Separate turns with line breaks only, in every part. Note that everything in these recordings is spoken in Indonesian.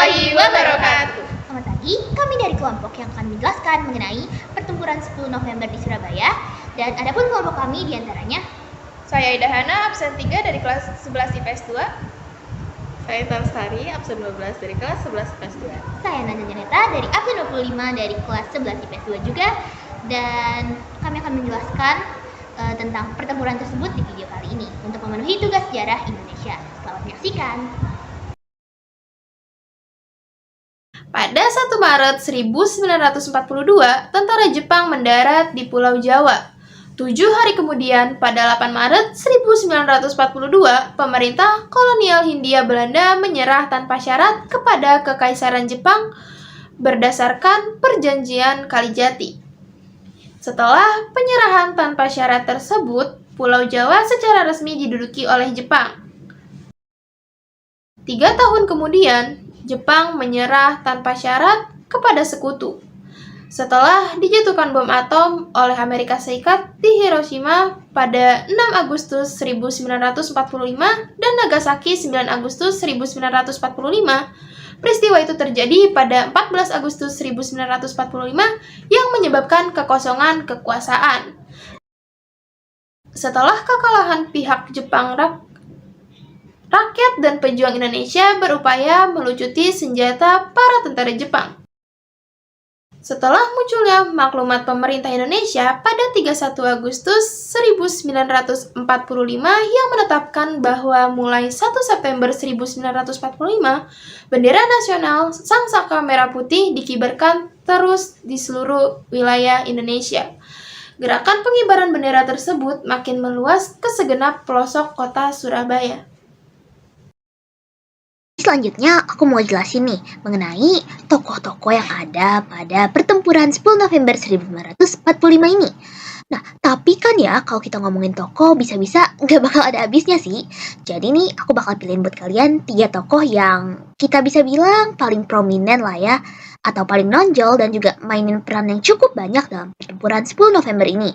warahmatullahi wabarakatuh.
Selamat pagi, kami dari kelompok yang akan menjelaskan mengenai pertempuran 10 November di Surabaya. Dan adapun kelompok kami diantaranya,
Saya Ida Hana, absen 3 dari kelas 11 IPS 2.
Saya Tarsari, absen 12 dari kelas 11 IPS 2.
saya Nanda Janeta dari absen 25 dari kelas 11 IPS 2 juga. Dan kami akan menjelaskan tentang pertempuran tersebut di video kali ini untuk memenuhi tugas sejarah Indonesia. Selamat menyaksikan.
Pada 1 Maret 1942, tentara Jepang mendarat di Pulau Jawa. 7 hari kemudian, pada 8 Maret 1942, pemerintah kolonial Hindia Belanda menyerah tanpa syarat kepada Kekaisaran Jepang berdasarkan Perjanjian Kalijati. Setelah penyerahan tanpa syarat tersebut, Pulau Jawa secara resmi diduduki oleh Jepang. 3 tahun kemudian, Jepang menyerah tanpa syarat kepada sekutu. Setelah dijatuhkan bom atom oleh Amerika Serikat di Hiroshima pada 6 Agustus 1945 dan Nagasaki 9 Agustus 1945, peristiwa itu terjadi pada 14 Agustus 1945 yang menyebabkan kekosongan kekuasaan. Setelah kekalahan pihak Jepang, rakyat dan pejuang Indonesia berupaya melucuti senjata para tentara Jepang. Setelah munculnya maklumat pemerintah Indonesia pada 31 Agustus 1945 yang menetapkan bahwa mulai 1 September 1945, bendera nasional Sang Saka Merah Putih dikibarkan terus di seluruh wilayah Indonesia. Gerakan pengibaran bendera tersebut makin meluas ke segenap pelosok kota Surabaya.
Selanjutnya, aku mau jelasin nih mengenai tokoh-tokoh yang ada pada pertempuran 10 November 1945 ini. Nah, tapi kan ya, kalau kita ngomongin tokoh, bisa-bisa nggak bakal ada habisnya sih. Jadi nih, aku bakal pilihin buat kalian 3 tokoh yang kita bisa bilang paling prominent lah ya, atau paling nonjol dan juga mainin peran yang cukup banyak dalam pertempuran 10 November ini.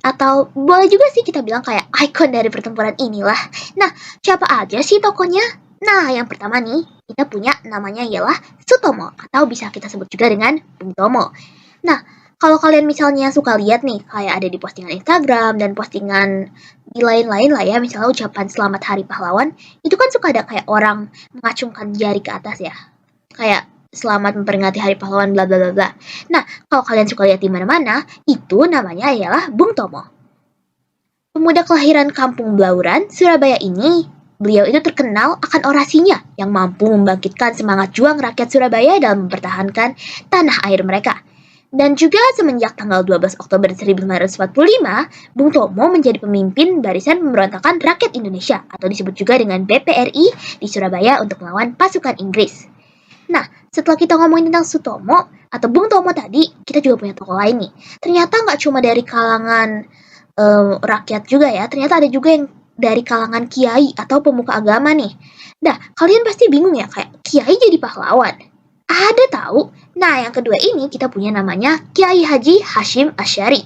Atau boleh juga sih kita bilang kayak ikon dari pertempuran inilah. Nah, siapa aja sih tokohnya? Nah, yang pertama nih, kita punya namanya ialah Sutomo, atau bisa kita sebut juga dengan Bung Tomo. Nah, kalau kalian misalnya suka lihat nih, kayak ada di postingan Instagram dan postingan di lain-lain lah ya, misalnya ucapan Selamat Hari Pahlawan, itu kan suka ada kayak orang mengacungkan jari ke atas ya. Kayak selamat memperingati Hari Pahlawan bla bla bla bla. Nah, kalau kalian suka lihat di mana-mana, itu namanya ialah Bung Tomo. Pemuda kelahiran Kampung Blauran, Surabaya ini, beliau itu terkenal akan orasinya yang mampu membangkitkan semangat juang rakyat Surabaya dalam mempertahankan tanah air mereka. Dan juga semenjak tanggal 12 Oktober 1945, Bung Tomo menjadi pemimpin Barisan Pemberontakan Rakyat Indonesia atau disebut juga dengan BPRI di Surabaya untuk melawan pasukan Inggris. Nah, setelah kita ngomongin tentang Sutomo atau Bung Tomo tadi, kita juga punya tokoh lain nih. Ternyata nggak cuma dari kalangan rakyat juga ya, ternyata ada juga yang dari kalangan kiai atau pemuka agama nih. Nah, kalian pasti bingung ya, kayak kiai jadi pahlawan. Ada tahu? Nah, yang kedua ini kita punya namanya Kiai Haji Hashim Asy'ari.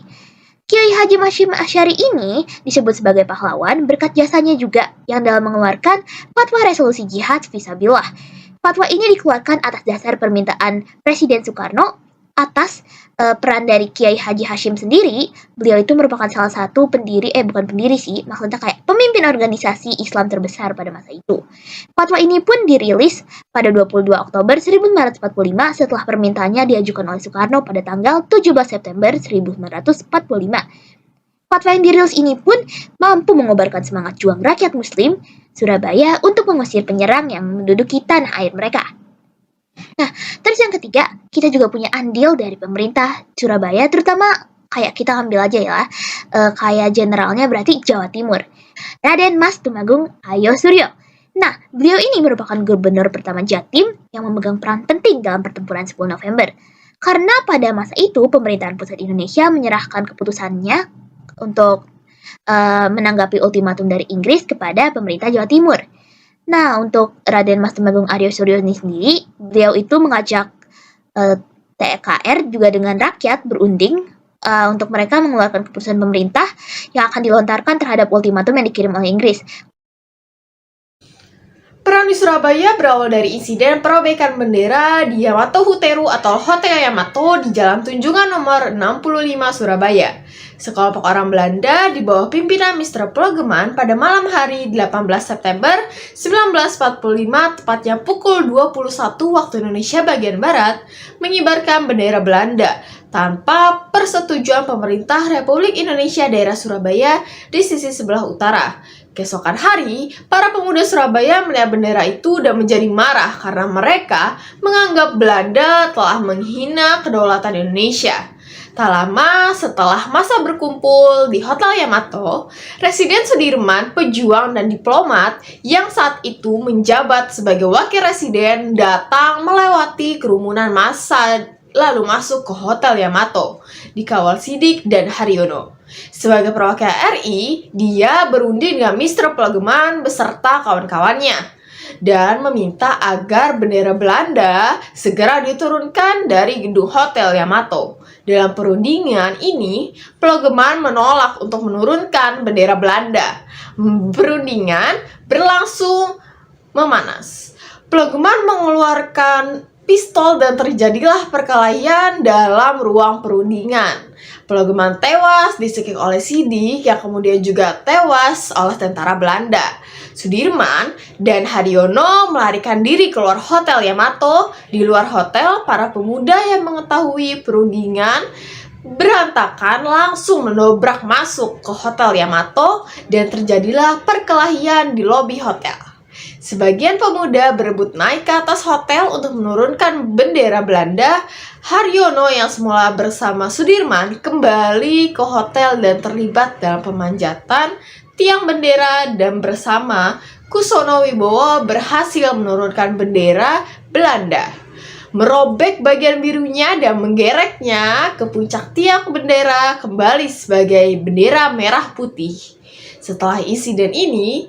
Kiai Haji Hashim Asy'ari ini disebut sebagai pahlawan berkat jasanya juga yang dalam mengeluarkan fatwa resolusi jihad fisabilillah. Fatwa ini dikeluarkan atas dasar permintaan Presiden Soekarno atas peran dari Kiai Haji Hashim sendiri. Beliau itu merupakan salah satu pendiri, bukan pendiri sih, maksudnya kayak pemimpin organisasi Islam terbesar pada masa itu. Fatwa ini pun dirilis pada 22 Oktober 1945 setelah permintaannya diajukan oleh Soekarno pada tanggal 17 September 1945. Fatwa yang dirilis ini pun mampu mengobarkan semangat juang rakyat Muslim Surabaya untuk mengusir penyerang yang menduduki tanah air mereka. Nah, terus yang ketiga, kita juga punya andil dari pemerintah Surabaya, terutama kayak kita ambil aja ya, kayak generalnya berarti Jawa Timur, Raden Mas Tumenggung Ayo Suryo. Nah, beliau ini merupakan gubernur pertama Jatim yang memegang peran penting dalam pertempuran 10 November. Karena pada masa itu, pemerintahan pusat Indonesia menyerahkan keputusannya untuk menanggapi ultimatum dari Inggris kepada pemerintah Jawa Timur. Nah, untuk Raden Mas Tumenggung Aryo Suryo ini sendiri, beliau itu mengajak TKR juga dengan rakyat berunding untuk mereka mengeluarkan keputusan pemerintah yang akan dilontarkan terhadap ultimatum yang dikirim oleh Inggris.
Perang di Surabaya berawal dari insiden perobekan bendera di Yamato Huteru atau Hotel Yamato di Jalan Tunjungan nomor 65 Surabaya. Sekelompok orang Belanda di bawah pimpinan Mr. Plogeman pada malam hari 18 September 1945 tepatnya pukul 21 waktu Indonesia bagian Barat mengibarkan bendera Belanda tanpa persetujuan pemerintah Republik Indonesia daerah Surabaya di sisi sebelah utara. Keesokan hari, para pemuda Surabaya melihat bendera itu dan menjadi marah karena mereka menganggap Belanda telah menghina kedaulatan Indonesia. Tak lama setelah masa berkumpul di Hotel Yamato, Residen Sudirman, pejuang dan diplomat yang saat itu menjabat sebagai wakil residen datang melewati kerumunan massa lalu masuk ke Hotel Yamato, dikawal Sidik dan Haryono. Sebagai perwakilan RI, dia berunding dengan Mr. Plogeman beserta kawan-kawannya dan meminta agar bendera Belanda segera diturunkan dari gedung Hotel Yamato. Dalam perundingan ini, Plogeman menolak untuk menurunkan bendera Belanda. Perundingan berlangsung memanas. Plogeman mengeluarkan pistol dan terjadilah perkelahian dalam ruang perundingan. Plogeman tewas disekik oleh Sidik yang kemudian juga tewas oleh tentara Belanda. Sudirman dan Haryono melarikan diri keluar Hotel Yamato. Di luar hotel, para pemuda yang mengetahui perundingan berantakan langsung mendobrak masuk ke Hotel Yamato dan terjadilah perkelahian di lobi hotel. Sebagian pemuda berebut naik ke atas hotel untuk menurunkan bendera Belanda. Haryono yang semula bersama Sudirman kembali ke hotel dan terlibat dalam pemanjatan tiang bendera dan bersama Kusono Wibowo berhasil menurunkan bendera Belanda, merobek bagian birunya dan menggereknya ke puncak tiang bendera kembali sebagai bendera merah putih. Setelah insiden ini,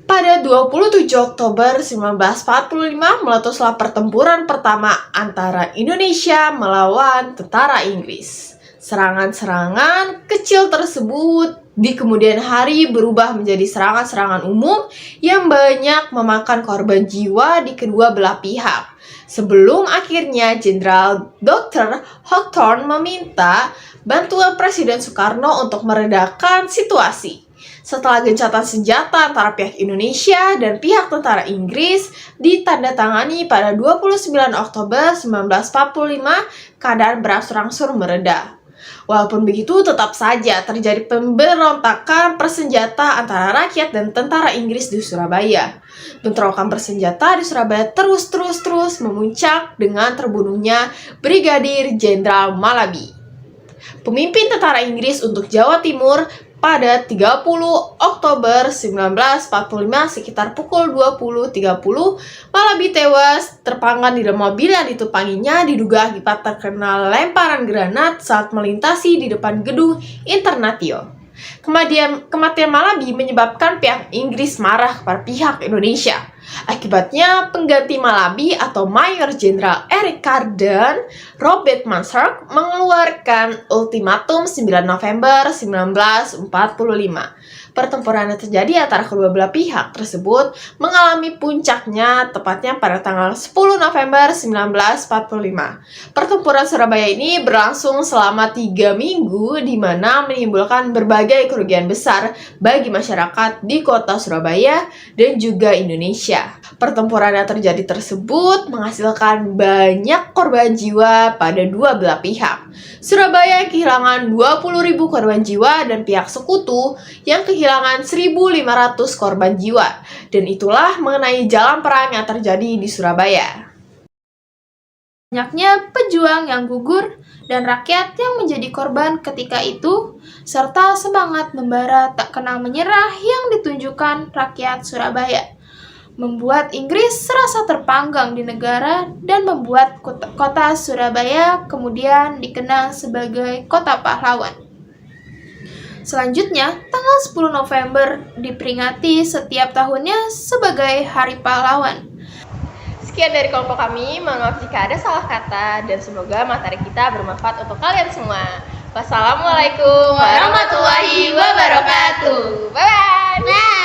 pada 27 Oktober 1945 meletuslah pertempuran pertama antara Indonesia melawan tentara Inggris. Serangan-serangan kecil tersebut di kemudian hari berubah menjadi serangan-serangan umum yang banyak memakan korban jiwa di kedua belah pihak. Sebelum akhirnya Jenderal Dr. Hawthorne meminta bantuan Presiden Soekarno untuk meredakan situasi. Setelah gencatan senjata antara pihak Indonesia dan pihak tentara Inggris ditandatangani pada 29 Oktober 1945, keadaan berangsur-angsur mereda. Walaupun begitu, tetap saja terjadi pemberontakan bersenjata antara rakyat dan tentara Inggris di Surabaya. Bentrokan bersenjata di Surabaya terus memuncak dengan terbunuhnya Brigadir Jenderal Malabi, pemimpin tentara Inggris untuk Jawa Timur. Pada 30 Oktober 1945 sekitar pukul 20.30, Malabi tewas terpanggang di dalam mobil yang ditumpanginya diduga akibat terkena lemparan granat saat melintasi di depan gedung Internatio. Kematian Malabi menyebabkan pihak Inggris marah kepada pihak Indonesia. Akibatnya, pengganti Malabi atau Mayor Jenderal Eric Carden, Robert Manserk, mengeluarkan ultimatum 9 November 1945. Pertempuran yang terjadi antara kedua belah pihak tersebut mengalami puncaknya tepatnya pada tanggal 10 November 1945. Pertempuran Surabaya ini berlangsung selama 3 minggu di mana menimbulkan berbagai kerugian besar bagi masyarakat di kota Surabaya dan juga Indonesia. Pertempuran yang terjadi tersebut menghasilkan banyak korban jiwa pada dua belah pihak. Surabaya kehilangan 20.000 korban jiwa dan pihak sekutu yang kehilangan 1.500 korban jiwa. Dan itulah mengenai jalan perang yang terjadi di Surabaya.
Banyaknya pejuang yang gugur dan rakyat yang menjadi korban ketika itu, serta semangat membara tak kenal menyerah yang ditunjukkan rakyat Surabaya, membuat Inggris serasa terpanggang di negara dan membuat kota Surabaya kemudian dikenal sebagai kota pahlawan. Selanjutnya, tanggal 10 November diperingati setiap tahunnya sebagai Hari Pahlawan.
Sekian dari kelompok kami, mohon maaf jika ada salah kata dan semoga materi kita bermanfaat untuk kalian semua. Wassalamualaikum warahmatullahi wabarakatuh. Bye-bye.